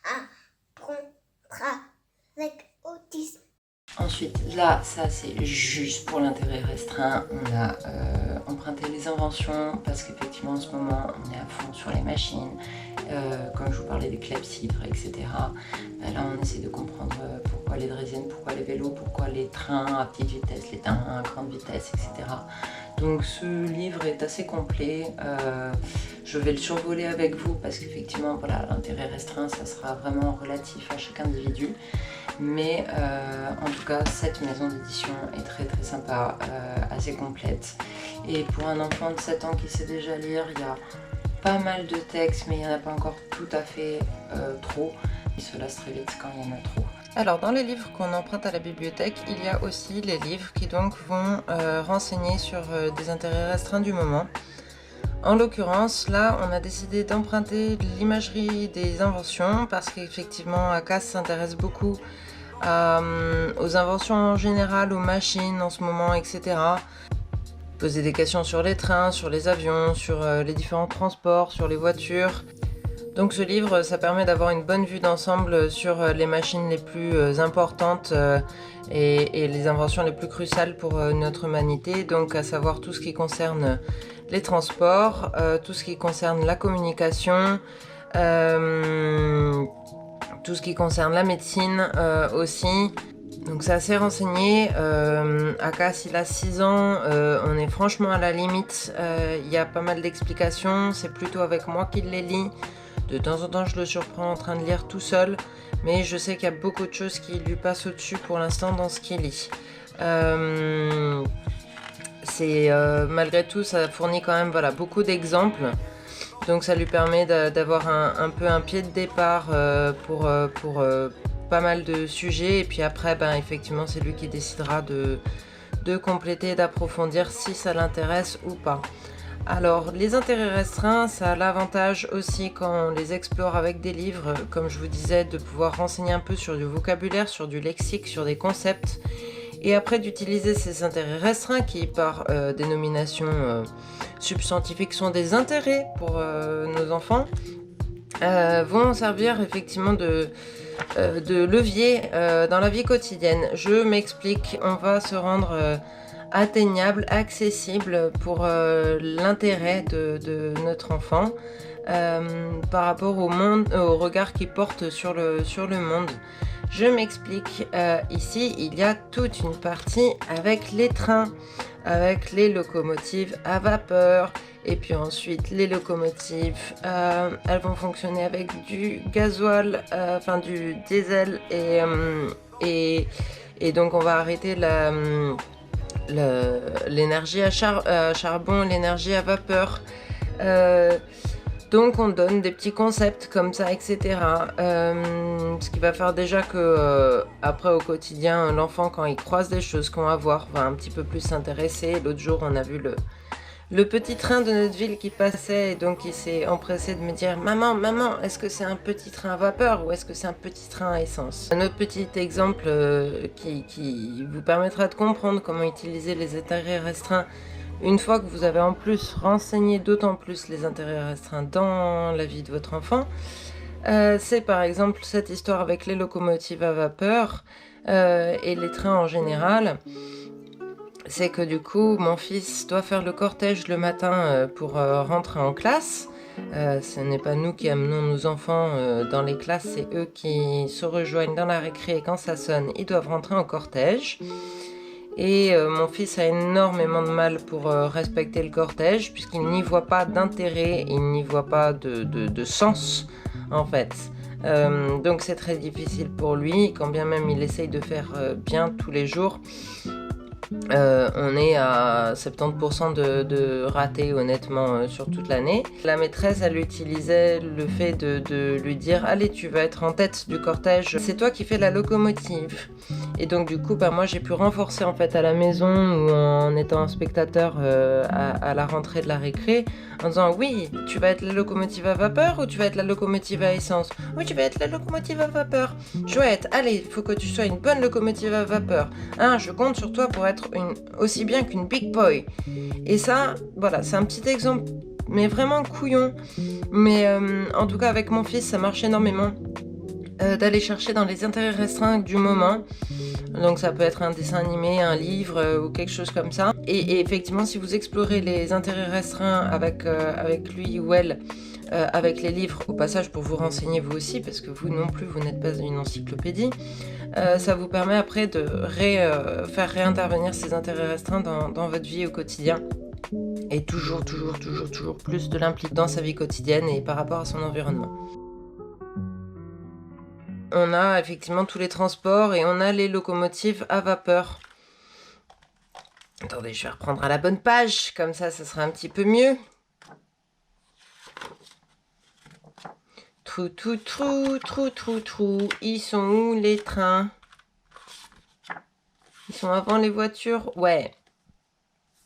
apprendra avec autisme. Ensuite, là, ça c'est juste pour l'intérêt restreint. On a emprunté les inventions parce qu'effectivement en ce moment on est à fond sur les machines. Comme je vous parlais des clepsydres, etc. Ben là on essaie de comprendre pourquoi les draisiennes, pourquoi les vélos, pourquoi les trains à petite vitesse, les trains à grande vitesse, etc. Donc ce livre est assez complet. Je vais le survoler avec vous parce qu'effectivement voilà, l'intérêt restreint ça sera vraiment relatif à chaque individu. Mais en tout cas cette maison d'édition est très très sympa, assez complète. Et pour un enfant de 7 ans qui sait déjà lire, il y a pas mal de textes mais il n'y en a pas encore tout à fait trop. Il se lasse très vite quand il y en a trop. Alors dans les livres qu'on emprunte à la bibliothèque, il y a aussi les livres qui donc vont renseigner sur des intérêts restreints du moment. En l'occurrence, là, on a décidé d'emprunter l'imagerie des inventions parce qu'effectivement, Akas s'intéresse beaucoup aux inventions en général, aux machines en ce moment, etc. Poser des questions sur les trains, sur les avions, sur les différents transports, sur les voitures. Donc ce livre, ça permet d'avoir une bonne vue d'ensemble sur les machines les plus importantes et les inventions les plus cruciales pour notre humanité, donc à savoir tout ce qui concerne les transports, tout ce qui concerne la communication, tout ce qui concerne la médecine aussi. Donc c'est assez renseigné. Akas il a 6 ans, on est franchement à la limite. Il y a pas mal d'explications, c'est plutôt avec moi qu'il les lit. De temps en temps, je le surprends en train de lire tout seul, mais je sais qu'il y a beaucoup de choses qui lui passent au-dessus pour l'instant dans ce qu'il lit. Malgré tout, ça fournit quand même voilà, beaucoup d'exemples. Donc ça lui permet d'avoir un peu un pied de départ pour pas mal de sujets. Et puis après, effectivement, c'est lui qui décidera de compléter, d'approfondir si ça l'intéresse ou pas. Alors, les intérêts restreints, ça a l'avantage aussi quand on les explore avec des livres, comme je vous disais, de pouvoir renseigner un peu sur du vocabulaire, sur du lexique, sur des concepts, et après d'utiliser ces intérêts restreints qui, par dénomination substantifique, sont des intérêts pour nos enfants, vont servir effectivement de levier dans la vie quotidienne. Je m'explique, on va se rendre atteignable, accessible pour l'intérêt de notre enfant par rapport au monde, au regard qu'il porte sur le monde. Je m'explique, ici il y a toute une partie avec les trains, avec les locomotives à vapeur, et puis ensuite les locomotives, elles vont fonctionner avec du gasoil, enfin du diesel, et donc on va arrêter l'énergie à charbon, l'énergie à vapeur. Donc on donne des petits concepts comme ça, etc. Ce qui va faire déjà que après au quotidien, l'enfant quand il croise des choses qu'on va voir va un petit peu plus s'intéresser. L'autre jour on a vu le petit train de notre ville qui passait et donc il s'est empressé de me dire maman, est-ce que c'est un petit train à vapeur ou est-ce que c'est un petit train à essence? Un autre petit exemple qui vous permettra de comprendre comment utiliser les intérêts restreints une fois que vous avez en plus renseigné d'autant plus les intérêts restreints dans la vie de votre enfant, c'est par exemple cette histoire avec les locomotives à vapeur et les trains en général. C'est que du coup, mon fils doit faire le cortège le matin pour rentrer en classe. Ce n'est pas nous qui amenons nos enfants dans les classes, c'est eux qui se rejoignent dans la récré et quand ça sonne, ils doivent rentrer en cortège. Et mon fils a énormément de mal pour respecter le cortège puisqu'il n'y voit pas d'intérêt, il n'y voit pas de sens en fait. Donc c'est très difficile pour lui, quand bien même il essaye de faire bien tous les jours. On est à 70% de ratés honnêtement sur toute l'année. La maîtresse elle utilisait le fait de lui dire allez tu vas être en tête du cortège, c'est toi qui fais la locomotive. Et donc du coup moi j'ai pu renforcer en fait à la maison ou en étant spectateur à la rentrée de la récré en disant oui tu vas être la locomotive à vapeur ou tu vas être la locomotive à essence. Oui tu vas être la locomotive à vapeur. Chouette, allez il faut que tu sois une bonne locomotive à vapeur. Hein, je compte sur toi pour être aussi bien qu'une big boy. Et ça, voilà, c'est un petit exemple, mais vraiment couillon. Mais en tout cas, avec mon fils, ça marche énormément. d'aller chercher dans les intérêts restreints du moment. Donc ça peut être un dessin animé, un livre ou quelque chose comme ça. Et effectivement, si vous explorez les intérêts restreints avec lui ou elle, avec les livres, au passage pour vous renseigner vous aussi, parce que vous non plus, vous n'êtes pas une encyclopédie, ça vous permet après de faire réintervenir ces intérêts restreints dans votre vie au quotidien. Et toujours plus de l'impliquer dans sa vie quotidienne et par rapport à son environnement. On a effectivement tous les transports et on a les locomotives à vapeur. Attendez, je vais reprendre à la bonne page, comme ça sera un petit peu mieux. Trou. Ils sont où les trains? Ils sont avant les voitures? Ouais.